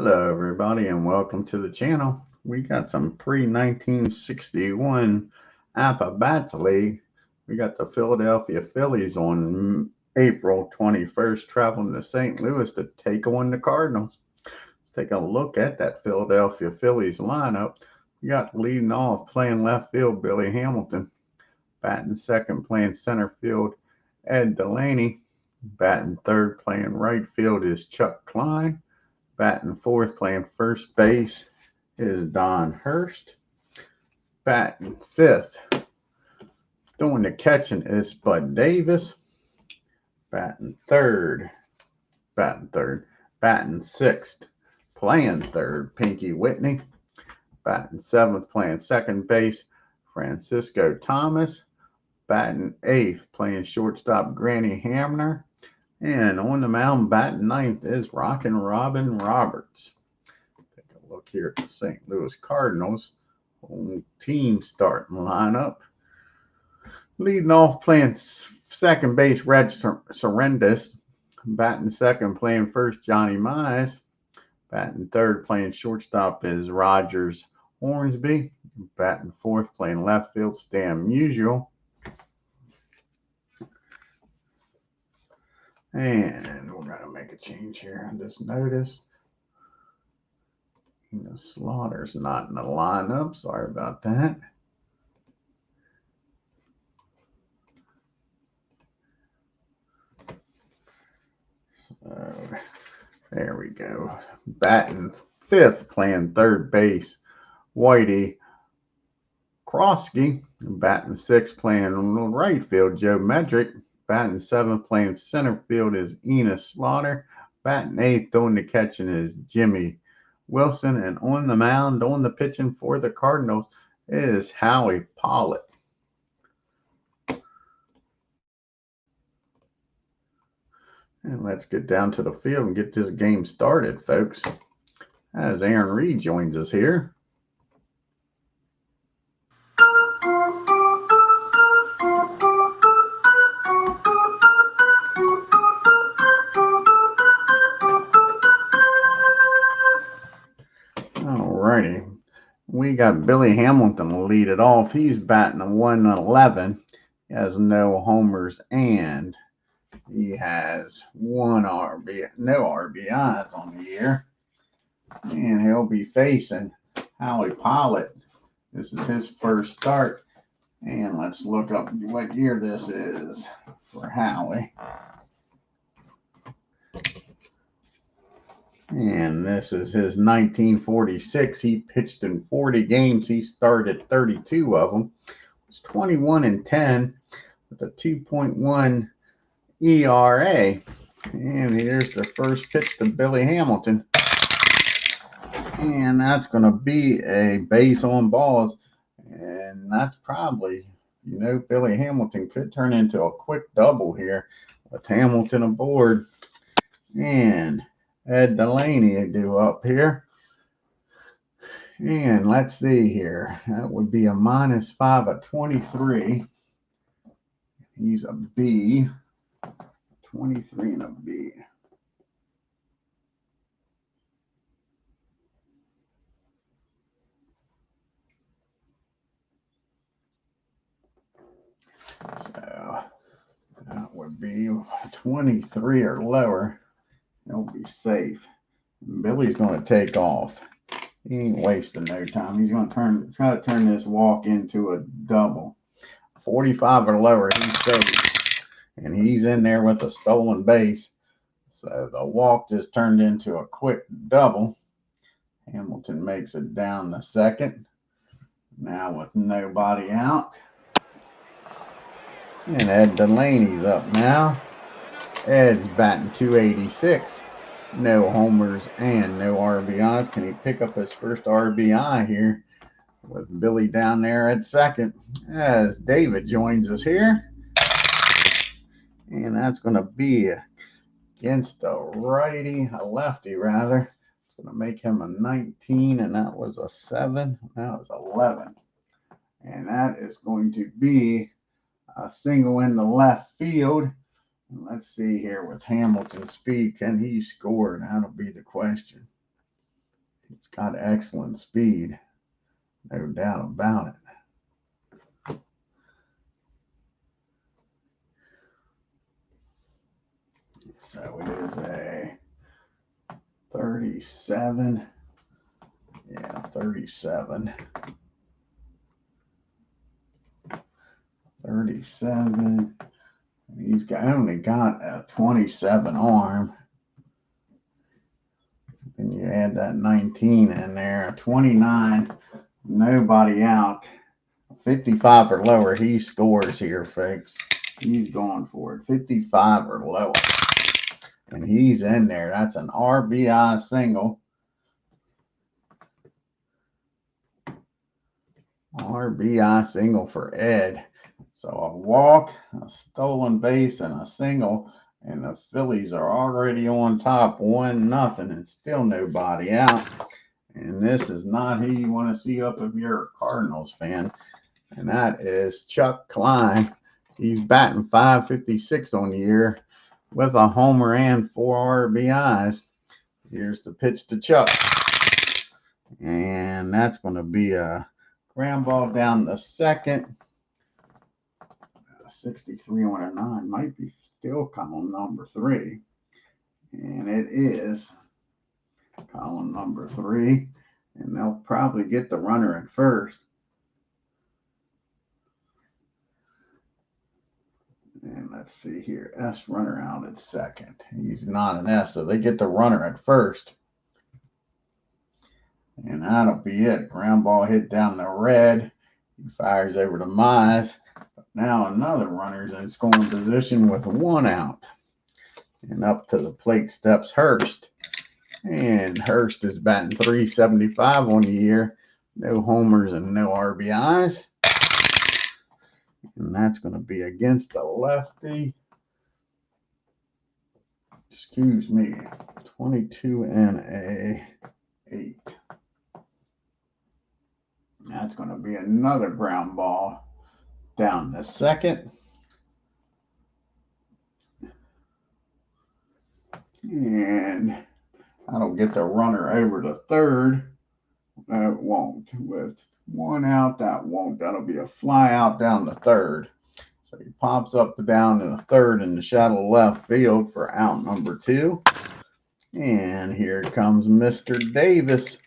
Hello everybody and welcome to the channel. We got some pre-1961 Apba Bats League. We got the Philadelphia Phillies on April 21st traveling to St. Louis to take on the Cardinals. Let's take a look at that Philadelphia Phillies lineup. We got leading off playing left field Billy Hamilton. Batting second playing center field Ed Delaney. Batting third playing right field is Chuck Klein. Batting fourth, playing first base, is Don Hurst. Batting fifth, doing the catching is Bud Davis. Batting sixth, playing third, Pinky Whitney. Batting seventh, playing second base, Francisco Thomas. Batting eighth, playing shortstop, Granny Hamner. And on the mound, batting ninth is Rockin' Robin Roberts. Take a look here at the St. Louis Cardinals home team starting lineup. Leading off, playing second base, Reg Surrendis. Batting second, playing first, Johnny Mize. Batting third, playing shortstop is Rogers Hornsby. Batting fourth, playing left field, Stan Musial. And we're going to make a change here. I just noticed Slaughter's not in the lineup. Sorry about that. So there we go. Batting fifth, playing third base, Whitey Krosky. Batting sixth, playing right field, Joe Medrick. Batting seventh, playing center field is Enos Slaughter. Batting eighth, doing the catching is Jimmy Wilson. And on the mound, doing the pitching for the Cardinals is Howie POLLET. And let's get down to the field and get this game started, folks. As Aaron Reed joins us here. Alrighty, we got Billy Hamilton to lead it off. He's batting a 111. He has no homers and he has no RBIs on the year. And he'll be facing Howie POLLET. This is his first start. And let's look up what year this is for Howie. And this is his 1946. He pitched in 40 games. He started 32 of them. It's 21-10 with a 2.1 ERA. And here's the first pitch to Billy Hamilton. And that's going to be a base on balls. And that's probably, Billy Hamilton could turn into a quick double here with Hamilton aboard. And Ed Delaney due up here. And let's see here. That would be a -5 at 23. He's a B. 23 and a B. So that would be 23 or lower. He'll be safe. Billy's going to take off. He ain't wasting no time. He's going to try to turn this walk into a double. 45 or lower, he's safe. And he's in there with a stolen base. So the walk just turned into a quick double. Hamilton makes it down the second. Now with nobody out. And Ed Delaney's up now. Ed's batting .286. No homers and no RBIs. Can he pick up his first RBI here with Billy down there at second as David joins us here? And that's going to be against a lefty rather. It's going to make him a 19, and that was a 7. That was 11. And that is going to be a single in the left field. Let's see here with Hamilton's speed. Can he score? That'll be the question. It's got excellent speed, no doubt about it. So it is a 37. Yeah, 37. 37. He's only got a 27 arm. And you add that 19 in there, 29, nobody out. 55 or lower, he scores here, folks. He's going for it. 55 or lower. And he's in there. That's an RBI single. RBI single for Ed. So a walk, a stolen base, and a single. And the Phillies are already on top, 1-0, and still nobody out. And this is not who you want to see up if you're a Cardinals fan. And that is Chuck Klein. He's batting .556 on the year with a homer and 4 RBIs. Here's the pitch to Chuck. And that's going to be a ground ball down the second. 63 on a 9 might be still column number 3. And it is column number 3. And they'll probably get the runner at first. And let's see here. S runner out at second. He's not an S, so they get the runner at first. And that'll be it. Ground ball hit down the red. He fires over to Mize. Now another runner's in scoring position with 1 out. And up to the plate steps Hurst. And Hurst is batting .375 on the year. No homers and no RBIs. And that's going to be against the lefty. Excuse me. 22 and a 8. That's going to be another ground ball down the second. And that'll get the runner over to third. That won't. With 1 out, that won't. That'll be a fly out down the third. So he pops up the down in the third in the shallow left field for out number 2. And here comes Mr. Davis.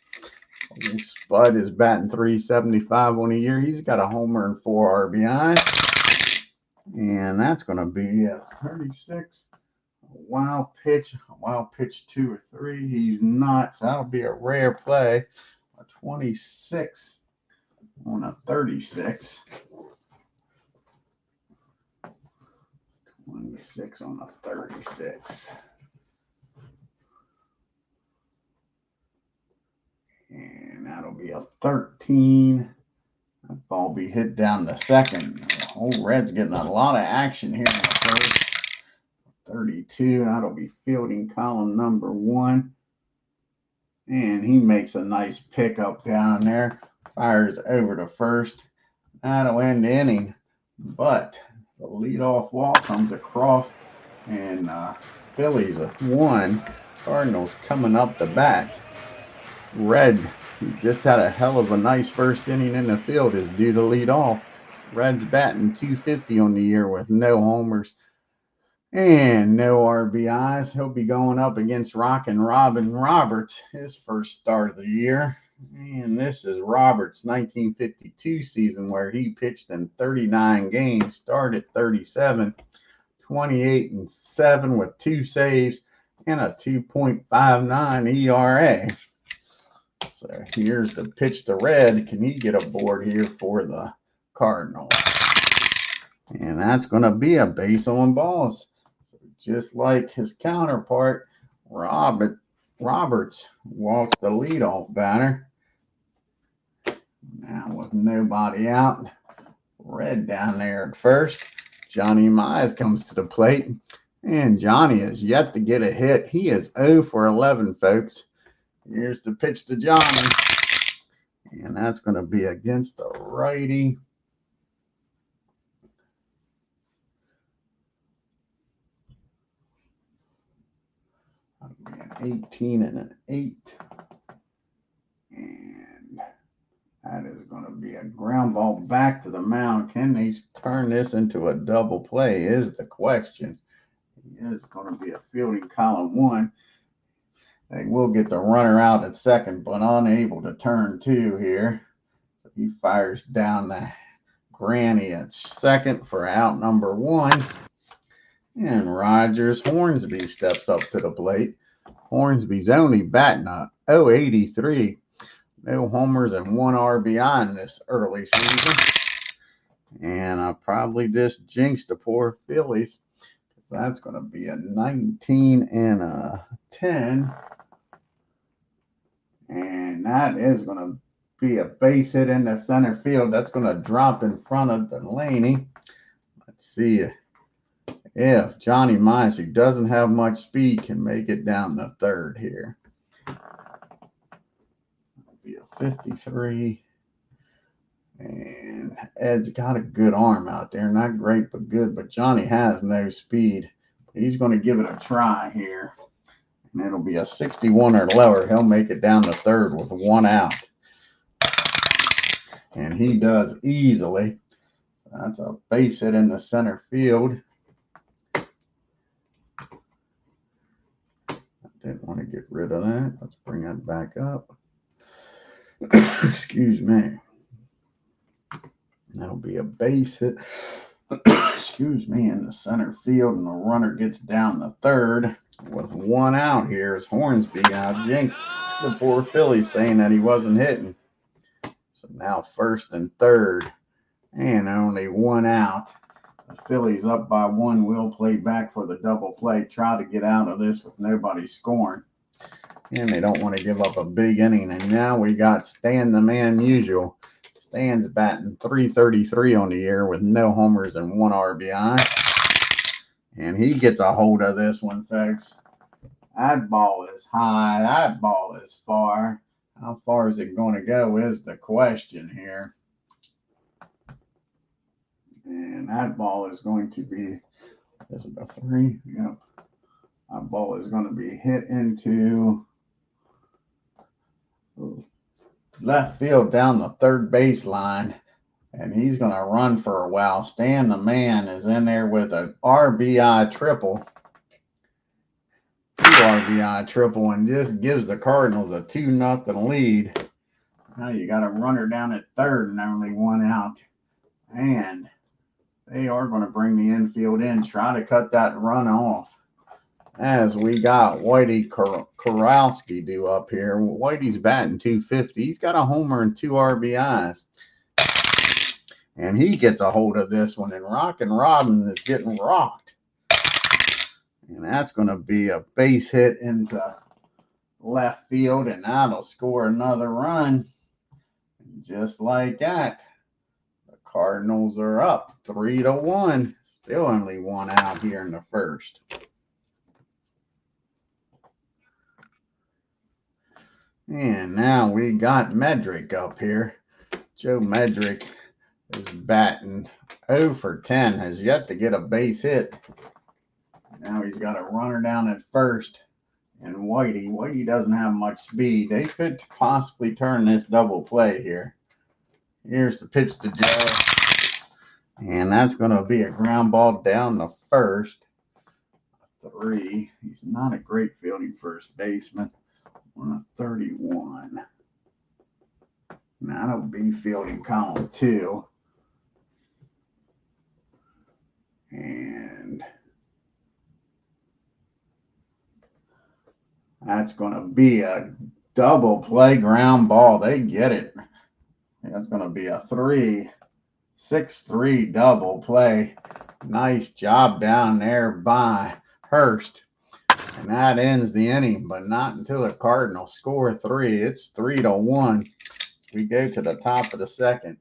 Spud is batting .375 on the year. He's got a homer and 4 RBIs. And that's going to be a 36. Wild pitch 2 or 3. He's not. So that'll be a rare play. A 26 on a 36. 26 on a 36. And that'll be a 13. That ball be hit down the second. Old Red's getting a lot of action here in the first. 32. That'll be fielding column number 1. And he makes a nice pickup down there. Fires over to first. That'll end the inning. But the leadoff walk comes across. And Phillies 1. Cardinals coming up the bat. Red, who just had a hell of a nice first inning in the field, is due to lead off. Red's batting .250 on the year with no homers and no RBIs. He'll be going up against Rockin' Robin Roberts, his first start of the year. And this is Roberts' 1952 season where he pitched in 39 games, started 37, 28 and 7 with 2 saves and a 2.59 ERA. So here's the pitch to Red. Can he get a board here for the Cardinals? And that's going to be a base on balls. Just like his counterpart, Roberts walks the leadoff batter. Now with nobody out, Red down there at first. Johnny Mize comes to the plate. And Johnny has yet to get a hit. He is 0 for 11, folks. Here's the pitch to Johnny. And that's going to be against the righty. That'll be an 18 and an 8. That is going to be a ground ball back to the mound. Can they turn this into a double play is the question. It is going to be a fielding column 1. They will get the runner out at second, but unable to turn 2 here. So he fires down the granny at second for out number 1. And Rogers Hornsby steps up to the plate. Hornsby's only batting a .083. No homers and 1 RBI in this early season. And I probably just jinxed the poor Phillies. That's going to be a 19 and a 10. And that is going to be a base hit in the center field. That's going to drop in front of Delaney. Let's see if Johnny Mize, who doesn't have much speed, can make it down the third here. Be a 53. And Ed's got a good arm out there. Not great, but good. But Johnny has no speed. He's going to give it a try here. And it'll be a 61 or lower. He'll make it down the third with 1 out. And he does easily. That's a base hit in the center field. I didn't want to get rid of that. Let's bring that back up. Excuse me. That'll be a base hit. Excuse me, in the center field, and the runner gets down the third with 1 out here as Hornsby out jinxed the poor Phillies, saying that he wasn't hitting. So now first and third, and only 1 out. The Phillies up by 1 will play back for the double play. Try to get out of this with nobody scoring. And they don't want to give up a big inning. And now we got Stan the Man Usual. Stan's batting .333 on the year with no homers and 1 RBI. And he gets a hold of this one, folks. That ball is high. That ball is far. How far is it going to go is the question here. And that ball is going to be, is it a 3? Yep. That ball is going to be hit into left field down the third baseline, and he's going to run for a while. Stan the Man is in there with an RBI triple, 2 RBI triple, and just gives the Cardinals a 2-0 lead. Now you got a runner down at third and only 1 out, and they are going to bring the infield in, try to cut that run off. As we got Whitey Korowski due up here. Whitey's batting .250. He's got a homer and 2 RBIs. And he gets a hold of this one. And Rockin' Robin is getting rocked. And that's going to be a base hit into left field. And that'll score another run. And just like that, the Cardinals are up 3-1. Still only 1 out here in the first. And now we got Medrick up here. Joe Medrick is batting 0 for 10. Has yet to get a base hit. Now he's got a runner down at first. And Whitey doesn't have much speed. They could possibly turn this double play here. Here's the pitch to Joe. And that's going to be a ground ball down the first. 3. He's not a great fielding first baseman. 131. That'll be fielding column 2. And that's going to be a double play ground ball. They get it. That's going to be a 6-3 double play. Nice job down there by Hurst. And that ends the inning, but not until the Cardinals score 3. It's 3-1. We go to the top of the second.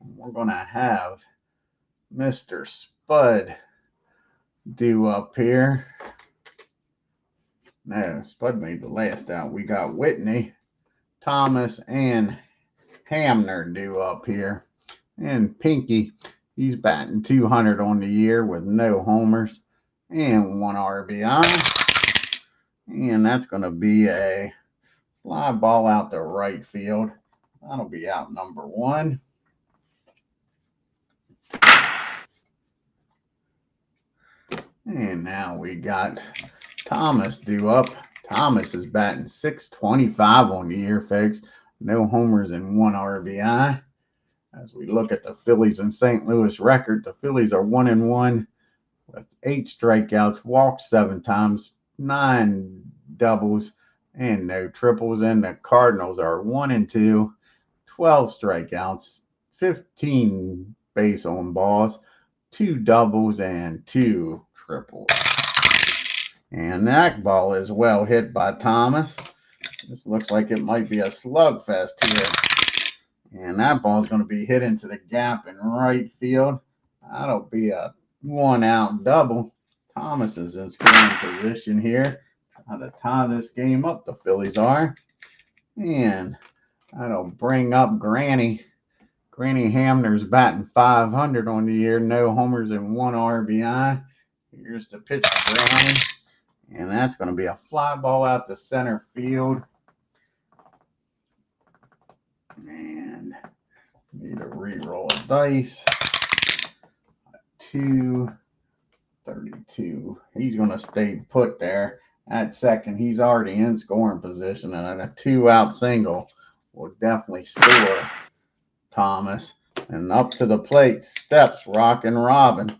We're going to have Mr. Spud due up here. No, Spud made the last out. We got Whitney, Thomas, and Hamner due up here. And Pinky, he's batting .200 on the year with no homers and 1 RBI. And that's going to be a fly ball out to right field. That'll be out number 1. And now we got Thomas due up. Thomas is batting .625 on the year, folks. No homers and 1 RBI. As we look at the Phillies and St. Louis record, the Phillies are 1-1 with 8 strikeouts, walked 7 times, 9 doubles, and no triples. And the Cardinals are 1-2, 12 strikeouts, 15 base on balls, 2 doubles, and 2 triples. And that ball is well hit by Thomas. This looks like it might be a slugfest here. And that ball is going to be hit into the gap in right field. That'll be a 1-out double. Thomas is in scoring position here. Trying to tie this game up, the Phillies are. And that'll bring up Granny. Granny Hamner's batting .500 on the year. No homers and 1 RBI. Here's the pitch to Granny. And that's going to be a fly ball out to center field. And need to re-roll a dice. 232. He's going to stay put there at second. He's already in scoring position, and a 2-out single will definitely score Thomas. And up to the plate steps Rockin' Robin.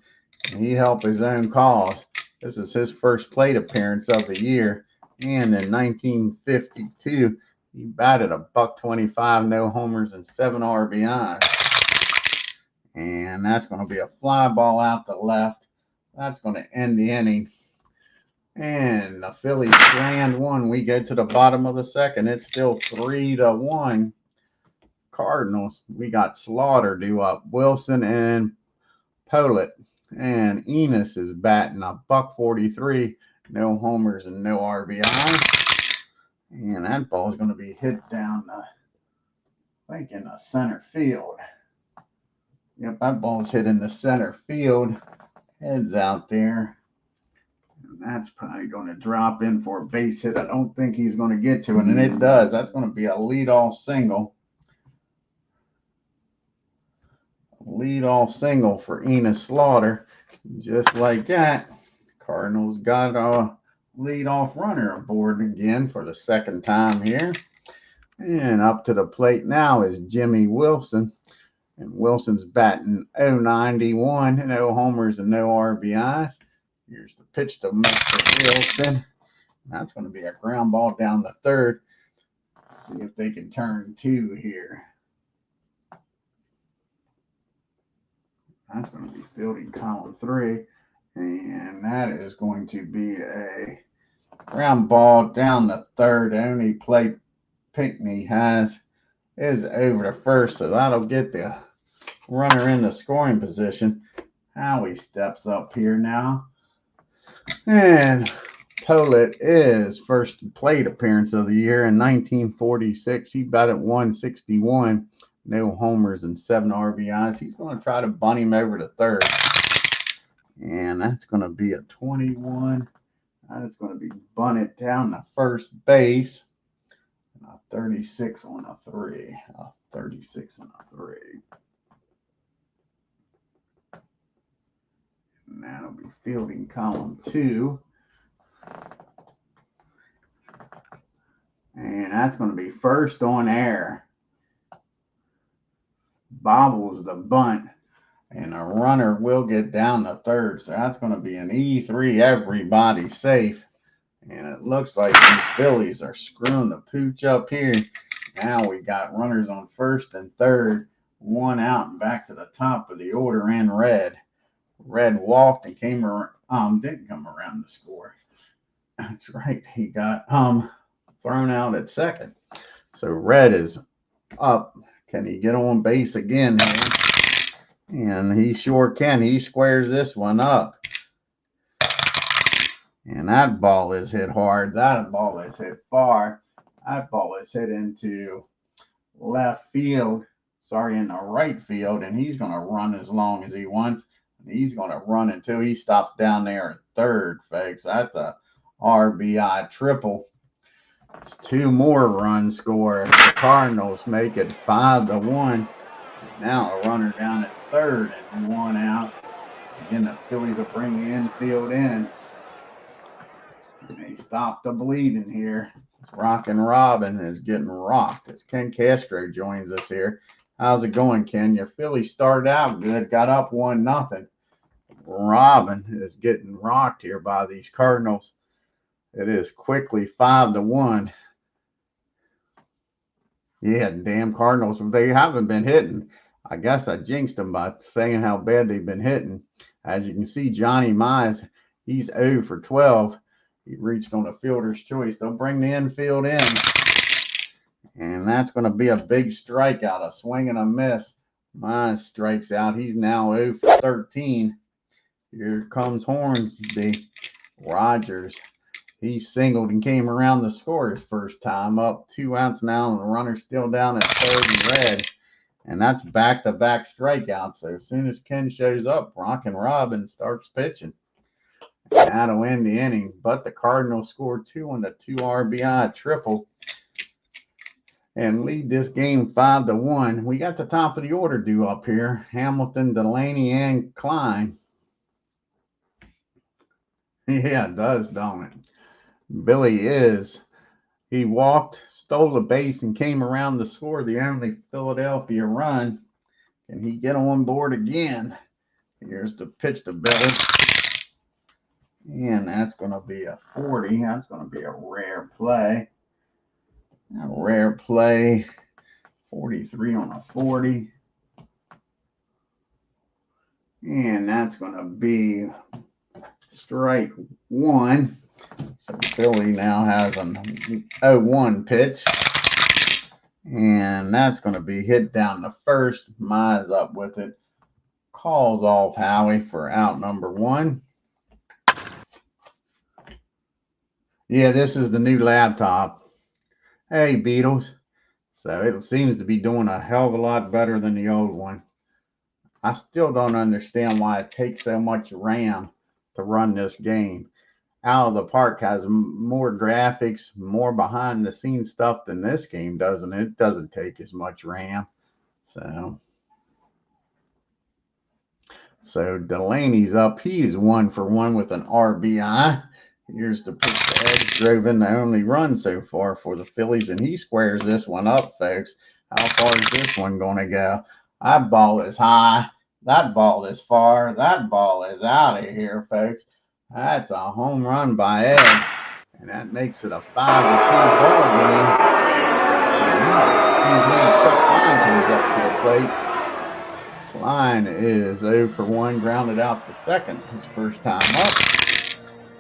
And he helped his own cause. This is his first plate appearance of the year. And in 1952, he batted $125, no homers, and 7 RBIs. And that's going to be a fly ball out to left. That's going to end the inning. And the Phillies land 1. We go to the bottom of the second. It's still 3-1. Cardinals. We got Slaughter due up. Wilson and POLLET. And Enos is batting $143, no homers and no RBI. And that ball is going to be hit down the, I think, in the center field. Yep, that ball's hit in the center field. Heads out there. And that's probably going to drop in for a base hit. I don't think he's going to get to it, and it does. That's going to be a leadoff single. Leadoff single for Enos Slaughter. Just like that, Cardinals got a leadoff runner aboard again for the second time here. And up to the plate now is Jimmy Wilson. And Wilson's batting .091, no homers and no RBIs. Here's the pitch to Mr. Wilson. That's going to be a ground ball down the third. Let's see if they can turn 2 here. That's going to be fielding column 3. And that is going to be a ground ball down the third. The only play Pinckney has is over to first. So that'll get the runner in the scoring position. Howie steps up here now. And POLLET is first plate appearance of the year in 1946. He batted .161. No homers and 7 RBIs. He's going to try to bunt him over to third. And that's going to be a 21. That's going to be bunted down to first base. And a 36 on a 3. A 36 on a 3. And that'll be fielding column 2. And that's going to be first on air. Bobbles the bunt, and a runner will get down to third. So that's going to be an E3. Everybody safe. And it looks like these Phillies are screwing the pooch up here. Now we got runners on first and third. 1 out and back to the top of the order in red. Red walked and came around, didn't come around to score. That's right. He got thrown out at second. So red is up. Can he get on base again here? And he sure can. He squares this one up. And that ball is hit hard. That ball is hit far. That ball is hit into left field. Sorry, in the right field. And he's going to run as long as he wants. And he's going to run until he stops down there at third, folks. That's a RBI triple. It's 2 more runs scored. The Cardinals make it 5-1. Now a runner down at third and 1 out. Again, the Phillies will bring the infield in. They stop the bleeding here. Rockin' Robin is getting rocked as Ken Castro joins us here. How's it going, Ken? Your Phillies started out good, got up 1-0. Robin is getting rocked here by these Cardinals. It is quickly 5-1. Yeah, damn Cardinals. They haven't been hitting. I guess I jinxed them by saying how bad they've been hitting. As you can see, Johnny Mize, he's 0 for 12. He reached on a fielder's choice. They'll bring the infield in. And that's going to be a big strikeout, a swing and a miss. Mize strikes out. He's now 0 for 13. Here comes Hornsby. Rogers, he singled and came around to score his first time up. 2 outs now, and the runner's still down at third and red. And that's back-to-back strikeouts. So as soon as Ken shows up, Rockin' Robin starts pitching. That'll end the inning. But the Cardinals scored 2 on the 2 RBI triple and lead this game 5-1. We got the top of the order due up here. Hamilton, Delaney, and Klein. Yeah, it does, don't it? Billy is. He walked, stole the base, and came around to score the only Philadelphia run. Can he get on board again? Here's the pitch to Billy. And that's going to be a 40. That's going to be a rare play. A rare play. 43 on a 40. And that's going to be strike 1. So Philly now has an 0-1 pitch. And that's going to be hit down the first. Mize up with it. Calls off Howie for out number 1. Yeah, this is the new laptop. Hey, Beatles. So it seems to be doing a hell of a lot better than the old one. I still don't understand why it takes so much RAM to run this game. Out of the Park has more graphics, more behind the scenes stuff than this game, doesn't it? It doesn't take as much RAM. So Delaney's up. He's 1 for 1 with an RBI. Here's the pitch to Edge. Drove in the only run so far for the Phillies, and he squares this one up, folks. How far is this one going to go? That ball is high. That ball is far. That ball is out of here, folks. That's a home run by Ed, and that makes it a 5-2 ball game. Chuck Klein comes up to the plate. Klein is 0 for 1, grounded out to second his first time up.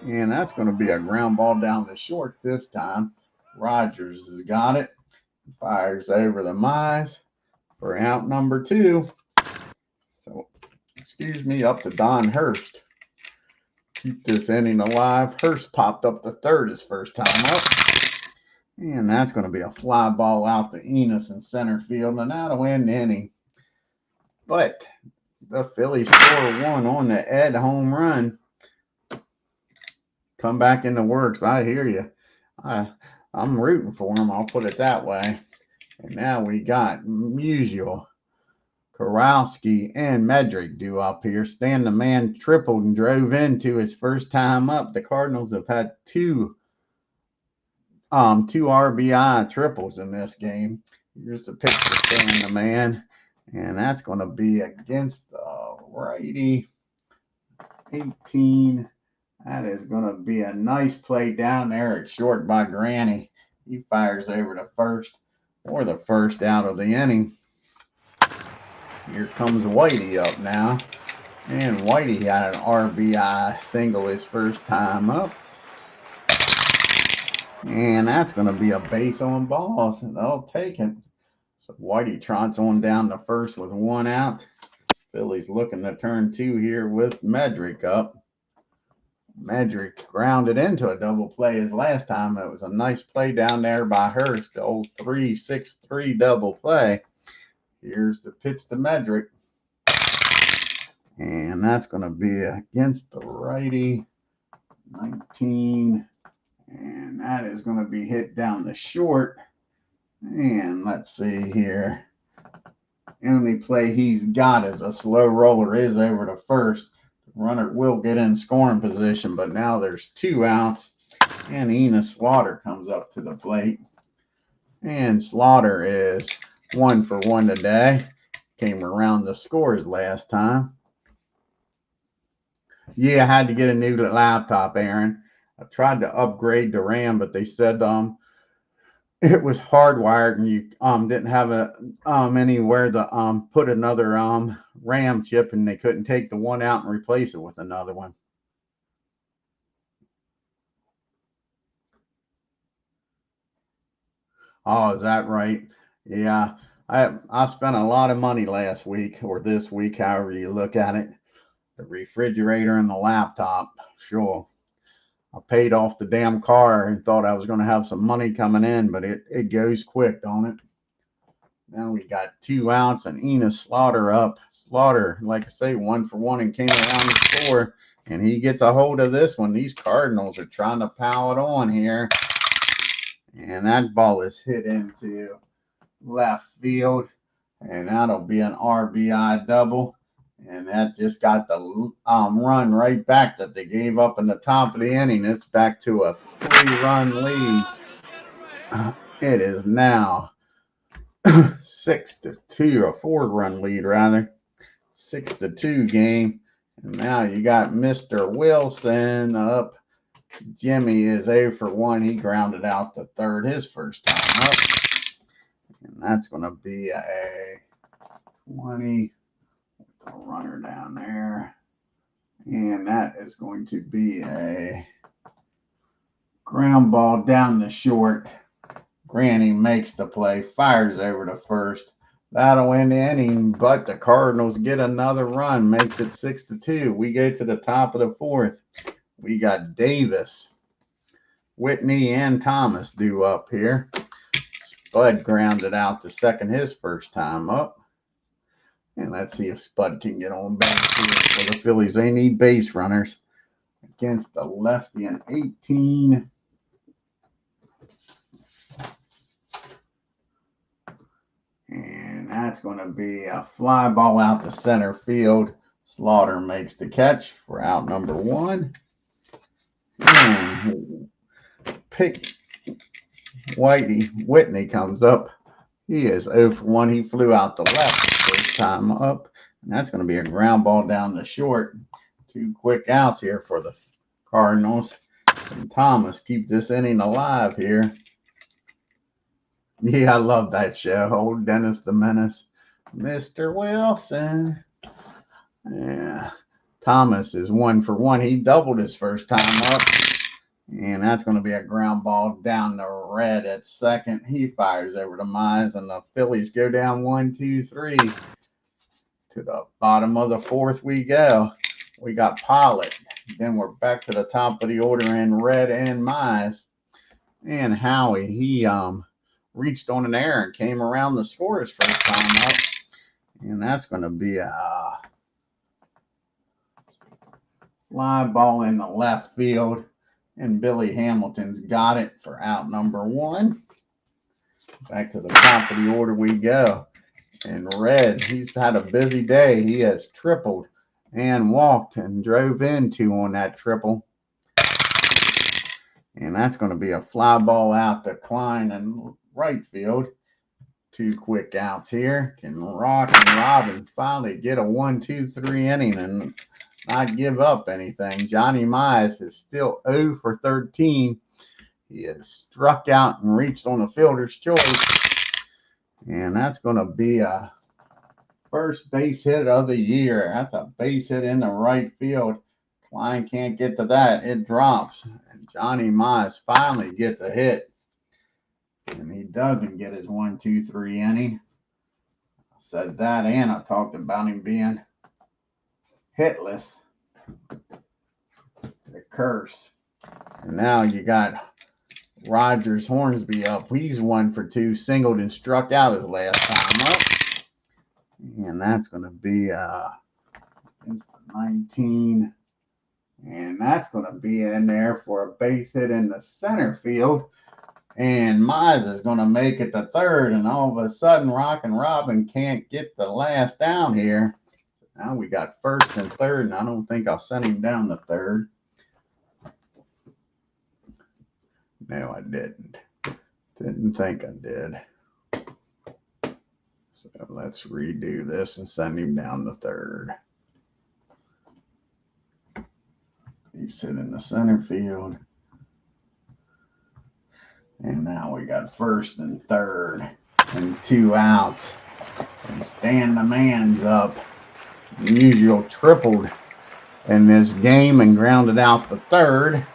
And that's going to be a ground ball down the short this time. Rogers has got it. Fires over the Mize for out number 2. So, excuse me, up to Don Hurst. Keep this inning alive. Hurst popped up to third his first time up. And that's going to be a fly ball out to Enos in center field. And that'll end the inning. But the Phillies score 1 on the Ed home run. Come back in the works. I hear you. I'm rooting for him. I'll put it that way. And now we got Musial, Kowalski, and Medrick due up here. Stan the Man tripled and drove into his first time up. The Cardinals have had 2 RBI triples in this game. Here's the pitch to Stan the Man. And that's going to be against the righty. 18. That is going to be a nice play down there at short by Granny. He fires over to first, or the first out of the inning. Here comes Whitey up now. And Whitey had an RBI single his first time up. And that's going to be a base on balls. They'll take it. So Whitey trots on down to first with 1 out. Phillies looking to turn 2 here with Medrick up. Medrick grounded into a double play his last time. It was a nice play down there by Hurst, the old 3-6-3 double play. Here's the pitch to Medrick. And that's going to be against the righty. 19. And that is going to be hit down the short. And let's see here. The only play he's got is a slow roller is over to first. The runner will get in scoring position, but now there's 2 outs. And Enos Slaughter comes up to the plate. And Slaughter is 1 for 1 today. Came around the scores last time. Yeah, I had to get a new laptop, Aaron. I tried to upgrade the RAM, but they said it was hardwired and you didn't have anywhere to put another RAM chip, and they couldn't take the one out and replace it with another one. Oh, is that right? Yeah. I spent a lot of money last week, or this week, however you look at it. The refrigerator and the laptop. Sure. I paid off the damn car and thought I was going to have some money coming in, but it goes quick, don't it? Now we got 2 outs and Enos Slaughter up. Slaughter, like I say, 1 for 1 and came around the score. And he gets a hold of this one. These Cardinals are trying to pile it on here. And that ball is hit into left field. And that'll be an RBI double. And that just got the run right back that they gave up in the top of the inning. It's back to a 3-run lead. It is now 6-2, or 4-run lead rather. 6-2 game. And now you got Mr. Wilson up. Jimmy is 0 for 1. He grounded out to third his first time up. And that's going to be a 20. The runner down there. And that is going to be a ground ball down the short. Granny makes the play, fires over to first. That'll end the inning, but the Cardinals get another run, makes it 6-2. We go to the top of the 4th. We got Davis, Whitney, and Thomas due up here. Spud grounded out to second his first time up. And let's see if Spud can get on base here for the Phillies. They need base runners against the lefty in 18. And that's going to be a fly ball out to center field. Slaughter makes the catch for out number 1. And Whitney comes up. He is 0 for 1. He flew out the left the first time up. And that's going to be a ground ball down the short. 2 quick outs here for the Cardinals. And Thomas keep this inning alive here. Yeah, I love that show. Old Dennis the Menace. Mr. Wilson. Yeah. Thomas is 1 for 1. He doubled his first time up. And that's going to be a ground ball down the red at second. He fires over to Mize, and the Phillies go down 1-2-3. To the bottom of the 4th we go. We got POLLET. Then we're back to the top of the order in red and Mize. And Howie, he reached on an error and came around the scores first time up. And that's going to be a fly ball in the left field. And Billy Hamilton's got it for out number 1. Back to the top of the order we go. And Red, he's had a busy day. He has tripled and walked and drove in 2 on that triple. And that's going to be a fly ball out to Klein in right field. 2 quick outs here. Can Rock and Robin finally get a 1-2-3 inning and not give up anything? Johnny Mize is still 0 for 13. He has struck out and reached on the fielder's choice. And that's going to be a first base hit of the year. That's a base hit in the right field. Klein can't get to that. It drops. And Johnny Mize finally gets a hit. And he doesn't get his 1-2-3 inning. I said that, and I talked about him being hitless. The curse. And now you got Rogers Hornsby up. He's 1 for 2. Singled and struck out his last time up. And that's going to be against the 19. And that's going to be in there for a base hit in the center field. And Mize is going to make it to third. And all of a sudden, Rockin' Robin can't get the last down here. Now we got first and third, and I don't think I'll send him down to third. No, I didn't. Didn't think I did. So let's redo this and send him down to third. He's sitting in the center field. And now we got first and third and 2 outs. And Stan the Man's up. Usual tripled in this game and grounded out the third.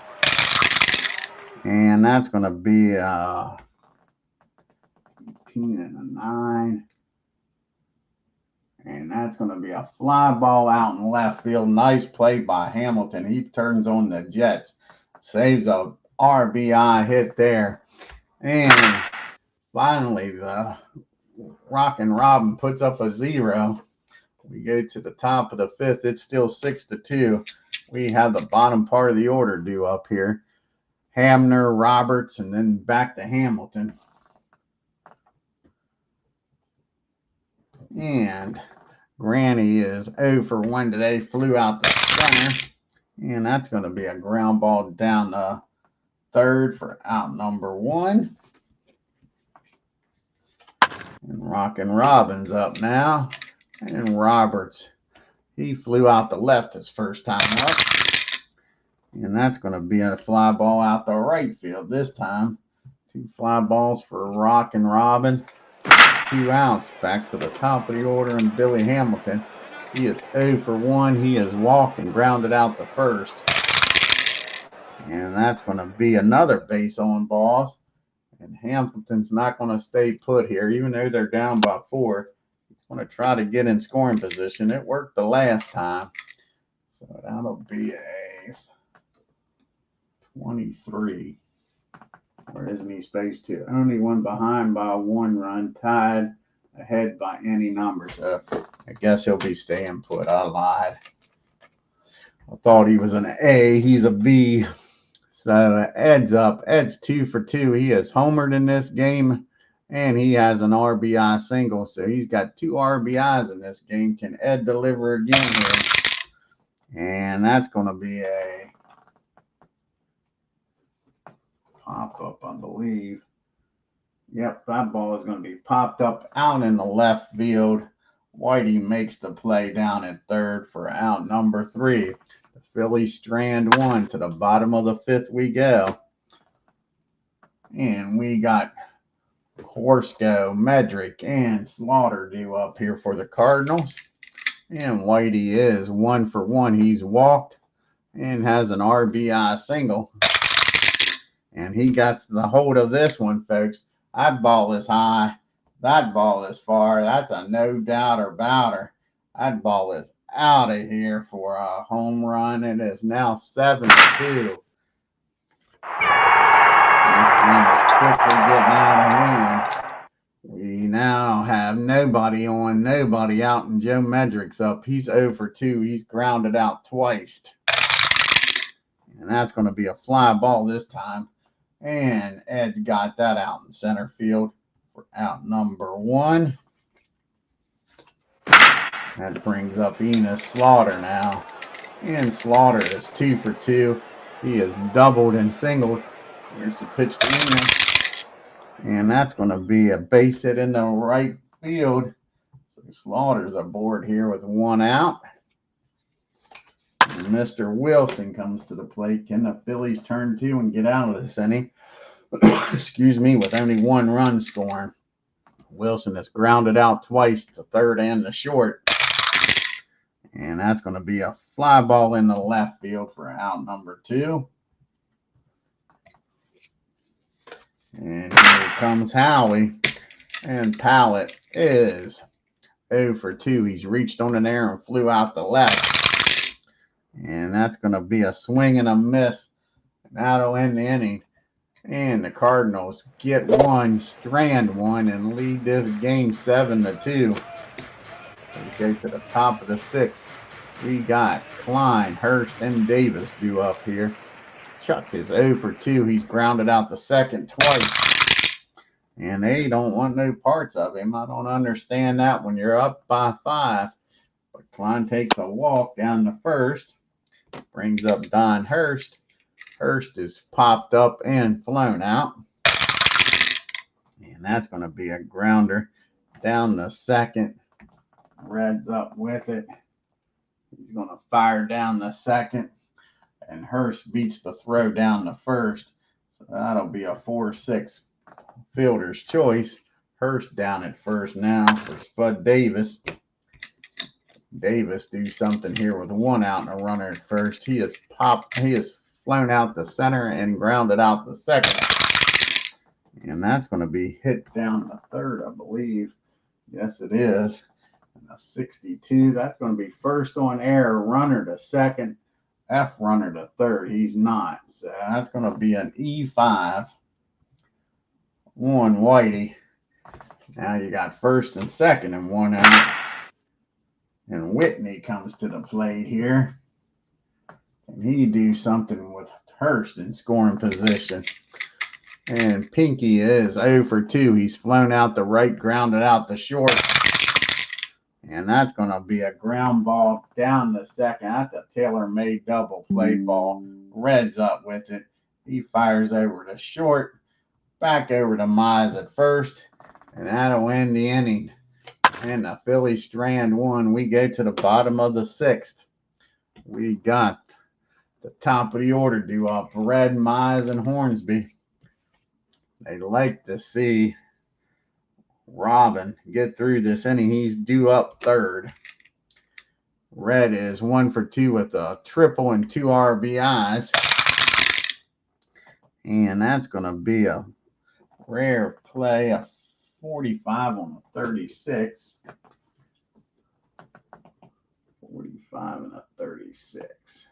And that's going to be 18 and a 9. And that's going to be a fly ball out in left field. Nice play by Hamilton. He turns on the Jets. Saves a RBI hit there. And finally, the Rockin' Robin puts up a 0. We go to the top of the 5th. It's still 6-2. We have the bottom part of the order due up here. Hamner, Roberts, and then back to Hamilton. And Granny is 0 for 1 today. Flew out the center. And that's going to be a ground ball down the third for out number 1. And Rockin' Robin's up now. And Roberts, he flew out the left his first time up. And that's going to be a fly ball out the right field this time. 2 fly balls for Rockin' Robin. 2 outs. Back to the top of the order, and Billy Hamilton. He is 0 for 1. He has walked and grounded out the first. And that's going to be another base on balls. And Hamilton's not going to stay put here, even though they're down by 4. He's going to try to get in scoring position. It worked the last time. So that'll be a 23. Or isn't he supposed to? Only one behind by 1 run, tied ahead by any number. So I guess he'll be staying put. I lied. I thought he was an A. He's a B. So Ed's up. Ed's 2 for 2. He has homered in this game, and he has an RBI single. So he's got 2 RBIs in this game. Can Ed deliver again here? And that's going to be a pop-up, I believe. Yep, that ball is going to be popped up out in the left field. Whitey makes the play down at third for out number 3. The Phillies strand 1. To the bottom of the 5th we go. And we got Horsko, Medrick, and Slaughter due up here for the Cardinals. And Whitey is 1 for 1. He's walked and has an RBI single. And he got the hold of this one, folks. That ball is high. That ball is far. That's a no doubt about her. That ball is out of here for a home run. It is now 7-2. This game is quickly getting out of hand. We now have nobody on, nobody out, and Joe Medrick's up. He's 0 for 2. He's grounded out twice. And that's going to be a fly ball this time. And Ed's got that out in center field for out number 1. That brings up Enos Slaughter now. And Slaughter is 2 for 2. He is doubled and singled. Here's the pitch to Enos. And that's going to be a base hit in the right field. So Slaughter's aboard here with 1 out. And Mr. Wilson comes to the plate. Can the Phillies turn 2 and get out of this inning? Excuse me, with only 1 run scoring. Wilson has grounded out twice, the third and the short. And that's going to be a fly ball in the left field for out number 2. And here comes Howie. And POLLET is 0 for 2. He's reached on an air and flew out the left. And that's going to be a swing and a miss. And that'll end the inning. And the Cardinals get 1, strand 1, and lead this game 7-2. We go to the top of the 6th. We got Klein, Hurst, and Davis due up here. Chuck is 0 for 2. He's grounded out the second twice. And they don't want no parts of him. I don't understand that when you're up by 5. But Klein takes a walk down the first. Brings up Don Hurst. Hurst is popped up and flown out. And that's going to be a grounder down the second. Red's up with it. He's going to fire down the second. And Hurst beats the throw down the first. So that'll be a 4-6 fielder's choice. Hurst down at first now for Spud Davis. Davis do something here with 1 out and a runner at first. He has flown out the center and grounded out the second. And that's going to be hit down the third, I believe. Yes, it is. And a 62. That's going to be first on air, runner to second, F runner to third. He's not. So that's going to be an E5 on Whitey. Now you got first and second and 1 out. And Whitney comes to the plate here. And he do something with Hurst in scoring position. And Pinky is 0 for 2. He's flown out the right, grounded out the short. And that's going to be a ground ball down the second. That's a tailor-made double play ball. Red's up with it. He fires over to short. Back over to Mize at first. And that'll end the inning. And the Phillies strand 1. We go to the bottom of the 6th. We got the top of the order due up. Red, Mize, and Hornsby. They like to see Robin get through this inning. He's due up third. Red is 1 for 2 with a triple and 2 RBIs. And that's going to be a rare play, a 45 on the 36. 45 and a 36.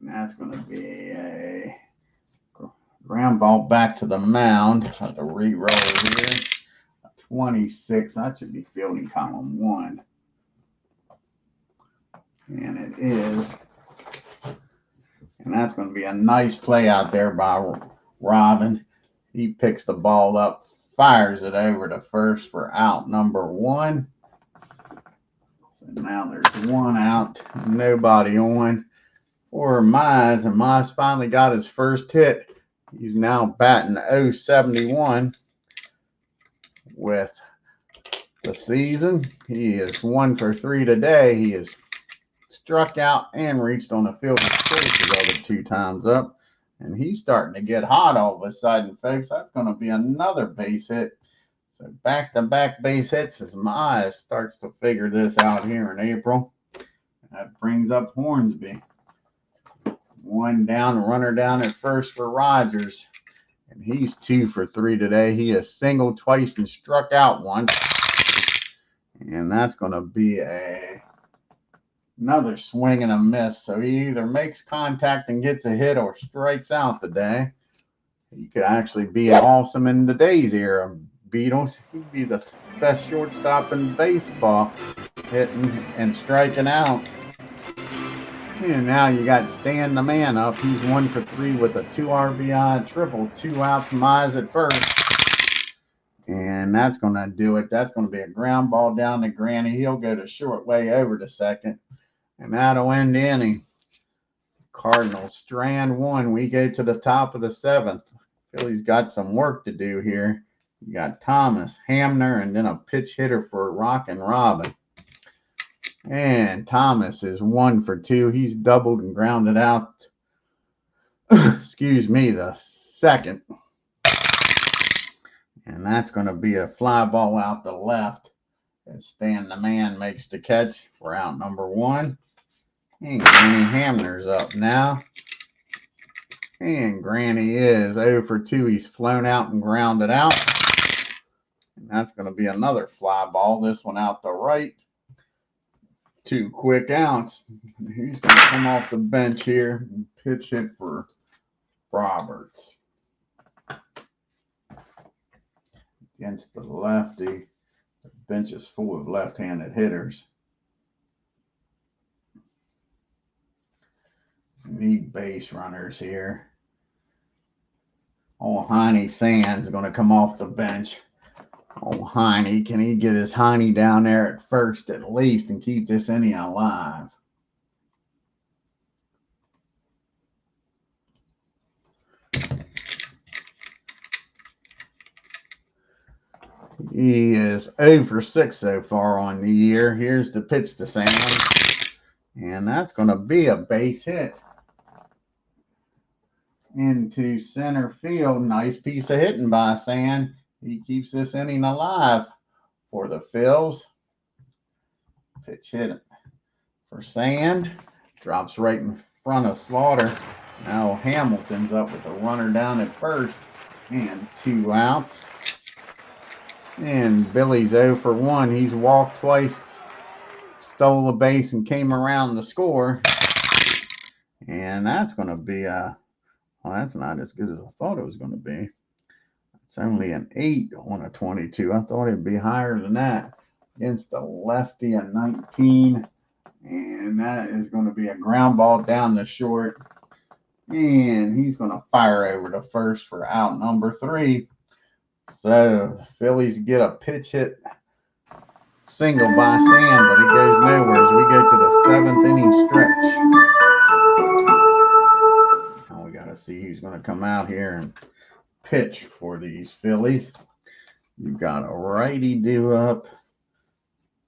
And that's going to be a ground ball back to the mound. Have to re-roll here. 26. That should be fielding column 1. And it is. And that's going to be a nice play out there by Robin. He picks the ball up, fires it over to first for out number 1. So now there's 1 out, nobody on for Mize. And Mize finally got his first hit. He's now batting .071 with the season. He is 1 for 3 today. He has struck out and reached on the fielder's choice the other 2 times up. And he's starting to get hot all of a sudden, folks. That's going to be another base hit. So back-to-back base hits as Mize starts to figure this out here in April. That brings up Hornsby. 1 down, runner down at first for Rogers. And he's 2 for 3 today. He has singled twice and struck out once. And that's going to be another swing and a miss. So he either makes contact and gets a hit or strikes out today. He could actually be awesome in today's era. Beatles, he'd be the best shortstop in baseball, hitting and striking out. And now you got Stan the man up. He's 1 for 3 with a 2 RBI triple, 2 outs, Mize at first. And that's going to do it. That's going to be a ground ball down to Granny. He'll go to short, way over to second. And that'll end the inning. Cardinals strand 1. We go to the top of the 7th. Philly's got some work to do here. You got Thomas, Hamner, and then a pitch hitter for Rockin' Robin. And Thomas is 1 for 2. He's doubled and grounded out. Excuse me, the second. And that's going to be a fly ball out the left. And Stan the man makes the catch for out number 1. And Granny Hamner's up now. And Granny is 0 for 2. He's flown out and grounded out. And that's going to be another fly ball. This one out the right. 2 quick outs. He's going to come off the bench here and pitch it for Roberts. Against the lefty. The bench is full of left-handed hitters. need base runners here. Old Heine Sands going to come off the bench. Old Heine, can he get his Heine down there at first at least and keep this inning alive? He is 0 for 6 so far on the year. Here's the pitch to Sam. And that's going to be a base hit. Into center field. Nice piece of hitting by Sam. He keeps this inning alive for the Phils. Pitch hit for Sand. Drops right in front of Slaughter. Now Hamilton's up with a runner down at first. And 2 outs. And Billy's 0 for 1. He's walked twice, stole a base, and came around to score. And that's going to be a, well, that's not as good as I thought it was going to be. It's only an 8 on a 22. I thought it'd be higher than that. Against the lefty, a 19. And that is going to be a ground ball down the short. And he's going to fire over to first for out number 3. So the Phillies get a pitch hit single by Sam, but it goes nowhere as we go to the 7th inning stretch. Now we got to see who's going to come out here and pitch for these Phillies. You've got a righty due up,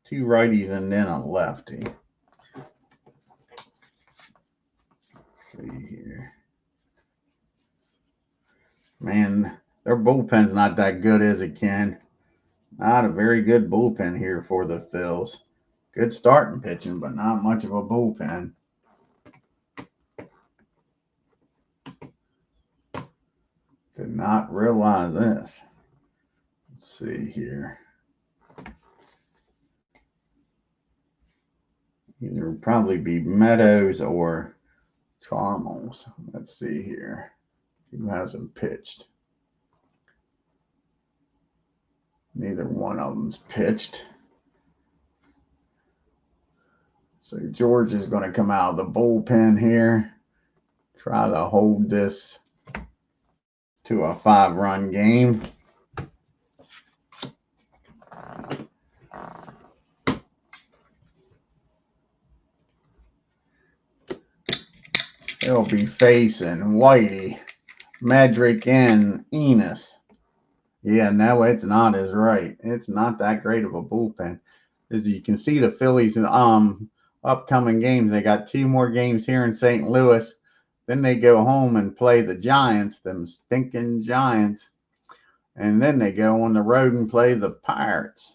2 righties, and then a lefty. Let's see here. Man, their bullpen's not that good, is it, Ken? Not a very good bullpen here for the Phils. Good starting pitching, but not much of a bullpen. Did not realize this. Let's see here. Either probably be Meadows or Cardinals. Let's see here. Who hasn't pitched? Neither one of them's pitched. So George is going to come out of the bullpen here. Try to hold this to a 5-run game. They'll be facing Whitey, Medrick, and Enos. Yeah, no, it's not as right. It's not that great of a bullpen. As you can see, the Phillies upcoming games, they got 2 more games here in St. Louis. Then they go home and play the Giants, them stinking Giants. And then they go on the road and play the Pirates.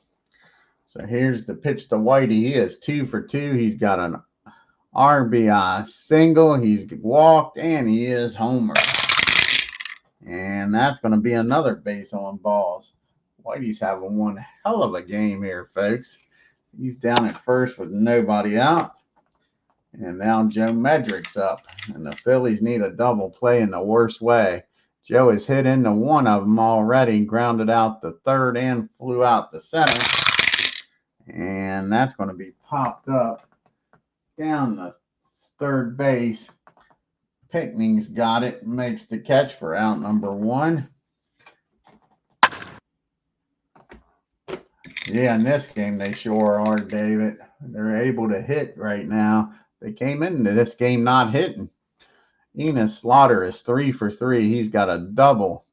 So here's the pitch to Whitey. He is 2 for 2. He's got an RBI single. He's walked, and he is homered. And that's going to be another base on balls. Whitey's having one hell of a game here, folks. He's down at first with nobody out. And now Joe Medrick's up. And the Phillies need a double play in the worst way. Joe has hit into one of them already, grounded out the third and flew out the center. And that's going to be popped up down the third base. Pickney's got it, makes the catch for out number 1. Yeah, in this game they sure are, David. They're able to hit right now. They came into this game not hitting. Enos Slaughter is 3 for 3. He's got a double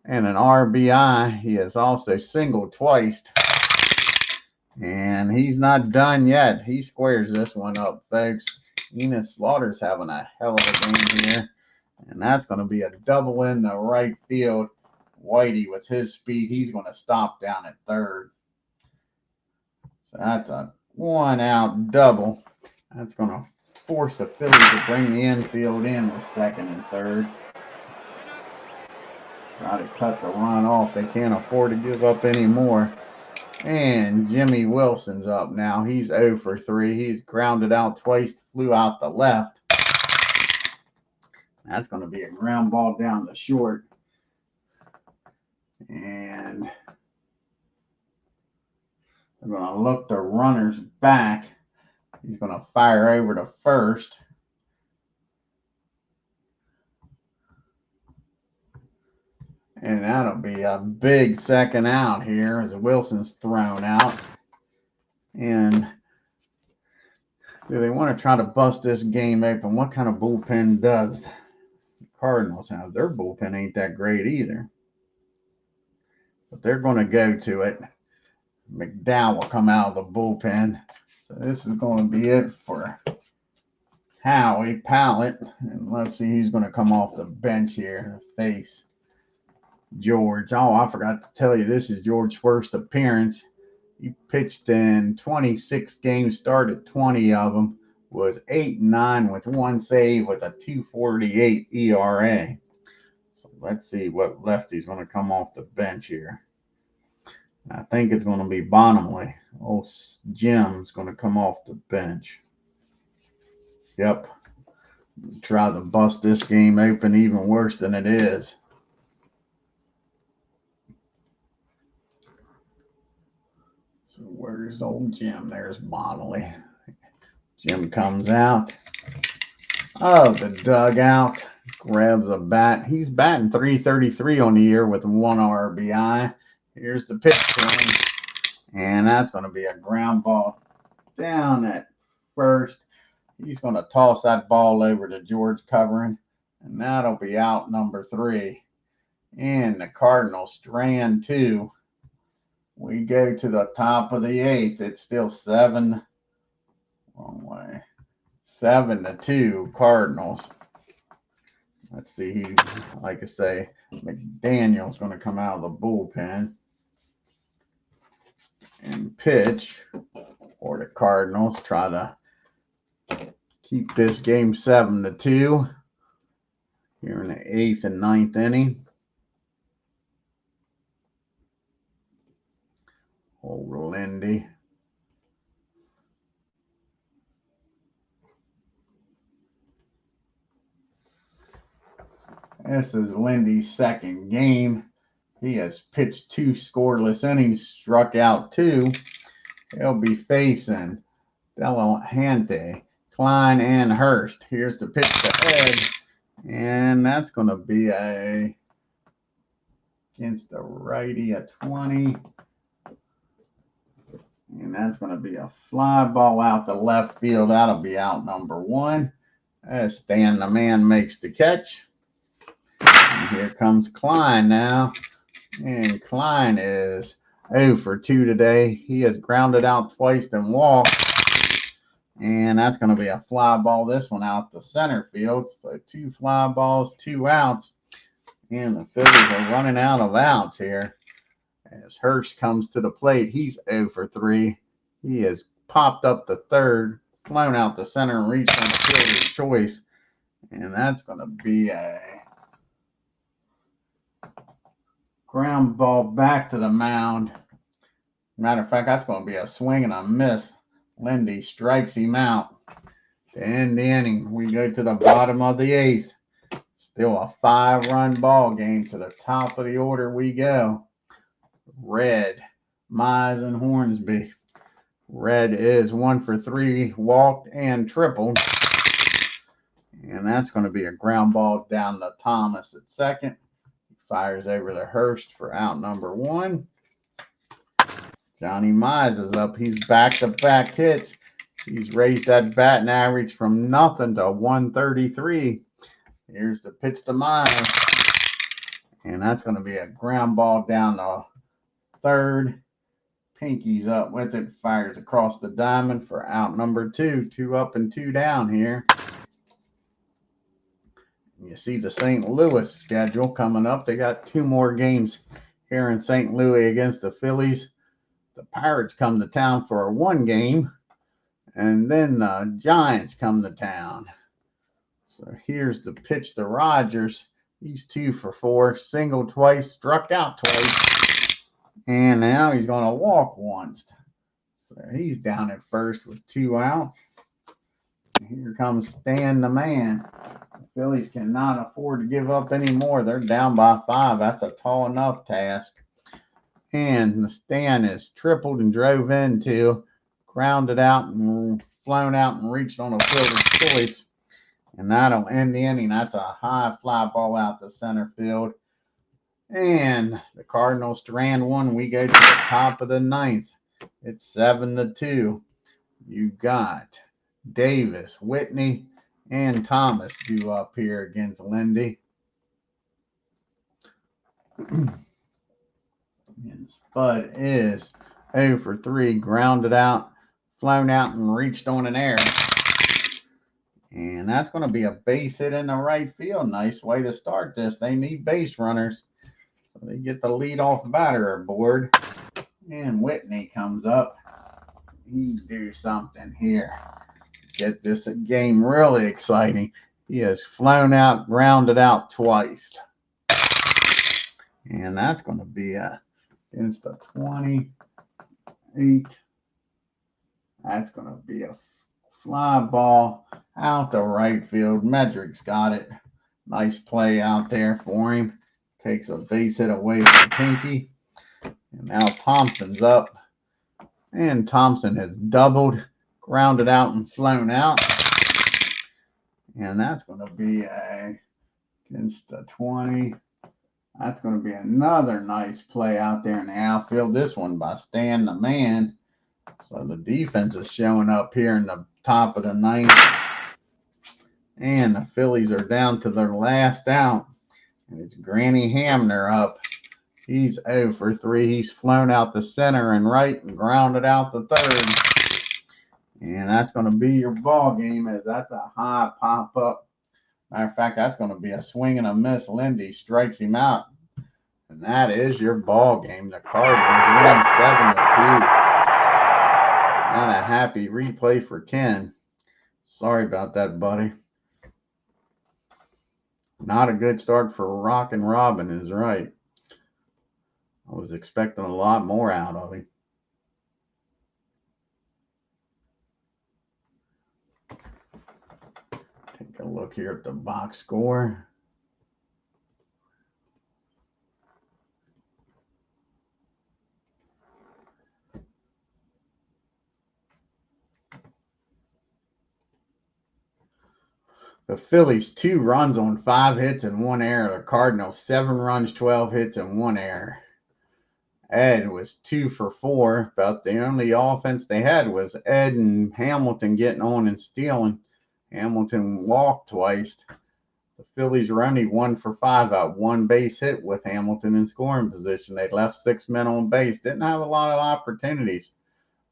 and an RBI. He has also singled twice. And he's not done yet. He squares this one up, folks. Enos Slaughter's having a hell of a game here. And that's going to be a double in the right field. Whitey, with his speed, he's going to stop down at third. So that's a 1-out double. That's going to force the Phillies to bring the infield in with second and third. Try to cut the run off. They can't afford to give up any more. And Jimmy Wilson's up now. He's 0 for 3. He's grounded out twice, flew out the left. That's going to be a ground ball down the short. And they're going to look the runners back. He's going to fire over to first. And that'll be a big second out here as Wilson's thrown out. And do they want to try to bust this game open? What kind of bullpen does the Cardinals have? Their bullpen ain't that great either. But they're going to go to it. McDowell will come out of the bullpen. So this is going to be it for Howie, POLLET. And let's see who's going to come off the bench here to face George. Oh, I forgot to tell you, this is George's first appearance. He pitched in 26 games, started 20 of them, was 8-9 with 1 save with a 2.48 ERA. So let's see what lefty's going to come off the bench here. I think it's going to be Bottomley. Old Jim's going to come off the bench. Yep. Try to bust this game open even worse than it is. So where's old Jim? There's Bottomley. Jim comes out of the dugout, grabs a bat. He's batting .333 on the year with 1 RBI. Here's the pitch to him, and that's going to be a ground ball down at first. He's going to toss that ball over to George covering, and that'll be out number 3. And the Cardinals strand 2. We go to the top of the 8th. It's still 7. Wrong way. 7-2 Cardinals. Let's see who, like I say, McDaniel's going to come out of the bullpen and pitch for the Cardinals. Try to keep this game 7-2 here in the 8th and 9th inning. Old Lindy. This is Lindy's second game. He has pitched 2 scoreless innings, struck out 2. He'll be facing Delahante, Klein, and Hurst. Here's the pitch to Ed, and that's going to be against the righty at 20. And that's going to be a fly ball out to left field. That'll be out number 1. As Stan the man makes the catch. And here comes Klein now. And Klein is 0 for 2 today. He has grounded out twice and walked. And that's going to be a fly ball. This one out to center field. So 2 fly balls, 2 outs. And the Phillies are running out of outs here. As Hurst comes to the plate, he's 0 for 3. He has popped up the third, flown out the center, and reached on the fielder's choice. And that's going to be a ground ball back to the mound. Matter of fact, that's going to be a swing and a miss. Lindy strikes him out. To end the inning, we go to the bottom of the 8th. Still a 5-run ball game. To the top of the order we go. Red, Mize, and Hornsby. Red is 1 for 3, walked and tripled. And that's going to be a ground ball down to Thomas at second. He fires over to Hurst for out number 1. Johnny Mize is up. He's back-to-back hits. He's raised that batting average from nothing to 133. Here's the pitch to Mize. And that's going to be a ground ball down to third. Pinky's up with it, fires across the diamond for out number 2. 2 up and 2 down here. You see the St. Louis schedule coming up. They got 2 more games here in St. Louis against the Phillies. The Pirates come to town for a 1 game, and then the Giants come to town. So here's the pitch to Rogers. He's 2 for 4, singled twice, struck out twice. And now he's going to walk once. So he's down at first with 2 outs. Here comes Stan the man. The Phillies cannot afford to give up any more. They're down by 5. That's a tall enough task. And the Stan is tripled and drove into, grounded out and flown out and reached on a fielder's choice. And that'll end the inning. That's a high fly ball out to center field. And the Cardinals strand one. We go to the top of the ninth. It's 7-2. You got Davis, Whitney, and Thomas due up here against Lindy. And Spud is 0 for 3, grounded out, flown out, and reached on an error. And that's going to be a base hit in the right field. Nice way to start this. They need base runners. So they get the leadoff batter aboard. And Whitney comes up. He do something here. Get this game really exciting. He has flown out, grounded out twice. And that's going to be against the 28. That's going to be a fly ball out the right field. Medrick's got it. Nice play out there for him. Takes a base hit away from Pinky. And now Thompson's up. And Thompson has doubled, grounded out, and flown out. And that's going to be against the 20. That's going to be another nice play out there in the outfield. This one by Stan the Man. So the defense is showing up here in the top of the ninth. And the Phillies are down to their last out. And it's Granny Hamner up. He's 0 for 3. He's flown out the center and right and grounded out the third. And that's going to be your ball game, as that's a high pop-up. Matter of fact, that's going to be a swing and a miss. Lindy strikes him out. And that is your ball game. The Cardinals win 7-2. And a happy replay for Ken. Sorry about that, buddy. Not a good start for Rockin' Robin is right. I was expecting a lot more out of him. Take a look here at the box score. The Phillies 2 runs on 5 hits and 1 error. The Cardinals 7 runs, 12 hits, and 1 error. Ed was 2 for 4, but the only offense they had was Ed and Hamilton getting on and stealing. Hamilton walked twice. The Phillies were only 1 for 5 out, 1 base hit with Hamilton in scoring position. They left 6 men on base. Didn't have a lot of opportunities.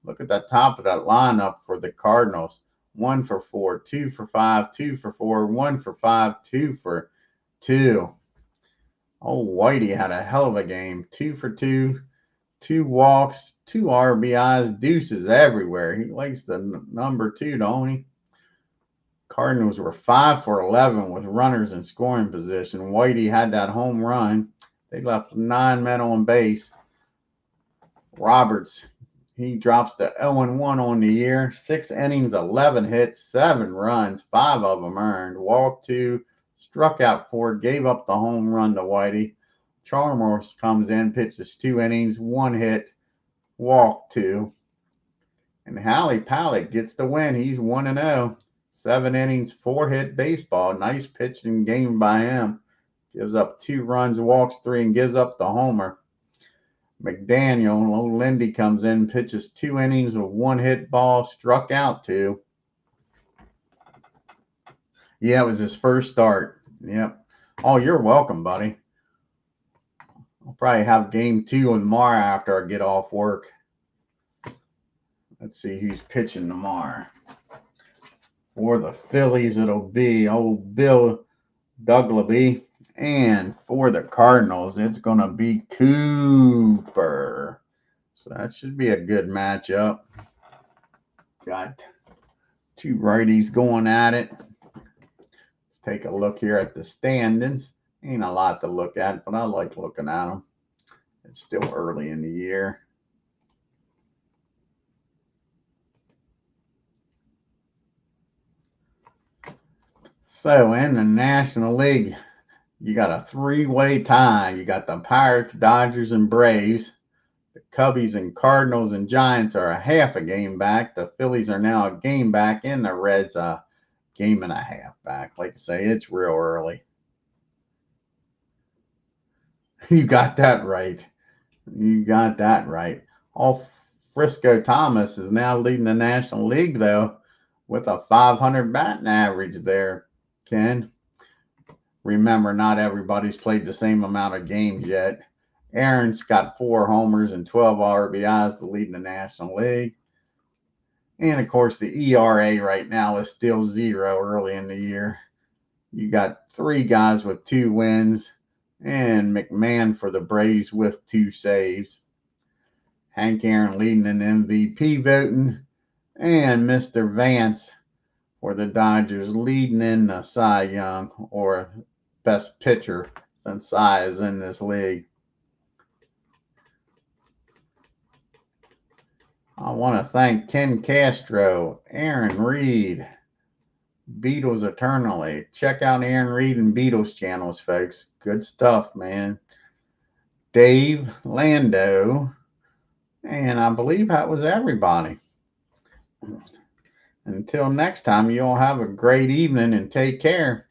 Look at the top of that lineup for the Cardinals. 1 for 4, 2 for 5, 2 for 4, 1 for 5, 2 for 2. Oh, Whitey had a hell of a game. 2 for 2, 2 walks, 2 RBIs, deuces everywhere. He likes the number 2, don't he? Cardinals were 5 for 11 with runners in scoring position. Whitey had that home run. They left 9 men on base. Roberts, he drops to 0-1 on the year. 6 innings, 11 hits, 7 runs, 5 of them earned. Walked 2, struck out 4, gave up the home run to Whitey. Chalmers comes in, pitches 2 innings, 1 hit, walked 2. And Hallie Pallett gets the win. He's 1-0. 7 innings, 4 hit baseball. Nice pitching game by him. Gives up 2 runs, walks 3, and gives up the homer. McDaniel, old Lindy comes in, pitches 2 innings with 1 hit ball, struck out 2. Yeah, it was his first start. Yep. Oh, you're welcome, buddy. I'll probably have game 2 tomorrow after I get off work. Let's see who's pitching tomorrow. For the Phillies, it'll be old Bill Douglaby. And for the Cardinals, it's going to be Cooper. So that should be a good matchup. Got 2 righties going at it. Let's take a look here at the standings. Ain't a lot to look at, but I like looking at them. It's still early in the year. So in the National League, you got a 3-way tie. You got the Pirates, Dodgers, and Braves. The Cubbies and Cardinals and Giants are a half a game back. The Phillies are now a game back, and the Reds a game and a half back. Like I say, it's real early. You got that right. You got that right. All Frisco Thomas is now leading the National League, though, with a 500 batting average there, Ken. Remember, not everybody's played the same amount of games yet. Aaron's got 4 homers and 12 RBIs to lead the National League. And of course, the ERA right now is still 0 early in the year. You got 3 guys with 2 wins, and McMahon for the Braves with 2 saves. Hank Aaron leading in MVP voting, and Mr. Vance for the Dodgers leading in the Cy Young, or best pitcher, since Cy is in this league. I want to thank Ken Castro, Aaron Reed, Beatles Eternally. Check out Aaron Reed and Beatles channels, folks. Good stuff, man. Dave Lando, and I believe that was everybody. Until next time, you all have a great evening and take care.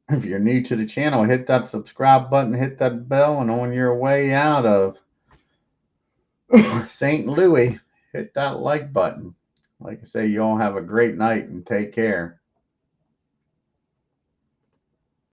If you're new to the channel, hit that subscribe button, hit that bell, and on your way out of St. Louis, hit that like button. Like I say, you all have a great night and take care.